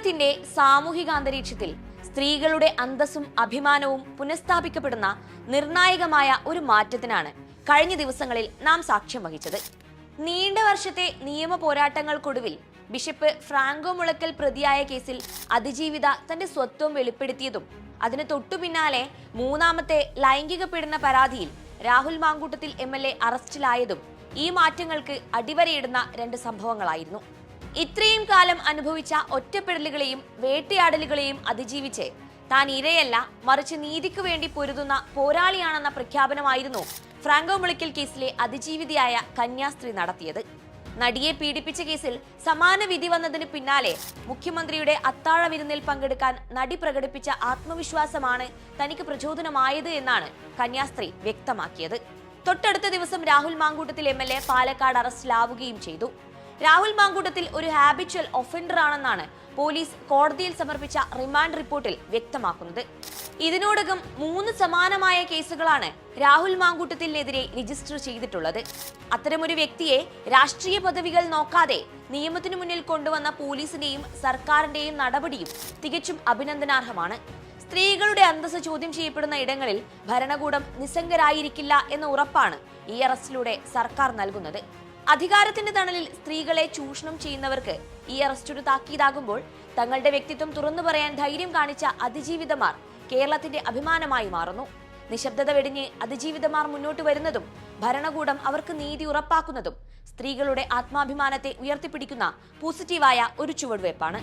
കേരളത്തിന്റെ സാമൂഹിക അന്തരീക്ഷത്തിൽ സ്ത്രീകളുടെ അന്തസ്സും അഭിമാനവും പുനഃസ്ഥാപിക്കപ്പെടുന്ന നിർണായകമായ ഒരു മാറ്റത്തിനാണ് കഴിഞ്ഞ ദിവസങ്ങളിൽ നാം സാക്ഷ്യം വഹിച്ചത്. നീണ്ട വർഷത്തെ നിയമ പോരാട്ടങ്ങൾക്കൊടുവിൽ ബിഷപ്പ് ഫ്രാങ്കോ മുളയ്ക്കൽ പ്രതിയായ കേസിൽ അതിജീവിത തന്റെ സ്വത്വം വെളിപ്പെടുത്തിയതും അതിന് തൊട്ടുപിന്നാലെ മൂന്നാമത്തെ ലൈംഗിക പീഡന പരാതിയിൽ രാഹുൽ മാങ്കൂട്ടത്തിൽ MLA അറസ്റ്റിലായതും ഈ മാറ്റങ്ങൾക്ക് അടിവരയിടുന്ന രണ്ട് സംഭവങ്ങളായിരുന്നു. ഇത്രയും കാലം അനുഭവിച്ച ഒറ്റപ്പെടലുകളെയും വേട്ടയാടലുകളെയും അതിജീവിച്ച് താൻ ഇരയല്ല, മറിച്ച് നീതിക്ക് വേണ്ടി പൊരുതുന്ന പോരാളിയാണെന്ന പ്രഖ്യാപനമായിരുന്നു ഫ്രാങ്കോ മുളയ്ക്കൽ കേസിലെ അതിജീവിതയായ കന്യാസ്ത്രീ നടത്തിയത്. നടിയെ പീഡിപ്പിച്ച കേസിൽ സമാന വിധി വന്നതിന് പിന്നാലെ മുഖ്യമന്ത്രിയുടെ അത്താഴ വിരുന്നിൽ പങ്കെടുക്കാൻ നടി പ്രകടിപ്പിച്ച ആത്മവിശ്വാസമാണ് തനിക്ക് പ്രചോദനമായത് എന്നാണ് കന്യാസ്ത്രീ വ്യക്തമാക്കിയത്. തൊട്ടടുത്ത ദിവസം രാഹുൽ മാങ്കൂട്ടത്തിൽ MLA പാലക്കാട് അറസ്റ്റിലാവുകയും ചെയ്തു. രാഹുൽ മാങ്കൂട്ടത്തിൽ ഒരു ഹാബിച്വൽ ഒഫൻഡർ ആണെന്നാണ് പോലീസ് കോടതിയിൽ സമർപ്പിച്ച റിമാൻഡ് റിപ്പോർട്ടിൽ വ്യക്തമാക്കുന്നത്. ഇതിനോടകം 3 സമാനമായ കേസുകളാണ് രാഹുൽ മാങ്കൂട്ടത്തിനെതിരെ രജിസ്റ്റർ ചെയ്തിട്ടുള്ളത്. അത്തരമൊരു വ്യക്തിയെ രാഷ്ട്രീയ പദവികൾ നോക്കാതെ നിയമത്തിനു മുന്നിൽ കൊണ്ടുവന്ന പോലീസിന്റെയും സർക്കാരിന്റെയും നടപടിയും തികച്ചും അഭിനന്ദനാർഹമാണ്. സ്ത്രീകളുടെ അന്തസ്സ് ചോദ്യം ചെയ്യപ്പെടുന്ന ഇടങ്ങളിൽ ഭരണകൂടം നിസ്സംഗരായിരിക്കില്ല എന്ന ഉറപ്പാണ് ഈ അറസ്റ്റിലൂടെ സർക്കാർ നൽകുന്നത്. അധികാരത്തിന്റെ തണലിൽ സ്ത്രീകളെ ചൂഷണം ചെയ്യുന്നവർക്ക് ഈ അറസ്റ്റ് ഒരു താക്കീതാകുമ്പോൾ തങ്ങളുടെ വ്യക്തിത്വം തുറന്നു പറയാൻ ധൈര്യം കാണിച്ച അതിജീവിതമാർ കേരളത്തിന്റെ അഭിമാനമായി മാറുന്നു. നിശബ്ദത വെടിഞ്ഞ് അതിജീവിതമാർ മുന്നോട്ട് വരുന്നതും ഭരണകൂടം അവർക്ക് നീതി ഉറപ്പാക്കുന്നതും സ്ത്രീകളുടെ ആത്മാഭിമാനത്തെ ഉയർത്തിപ്പിടിക്കുന്ന പോസിറ്റീവായ ഒരു ചുവടുവയ്പ്പാണ്.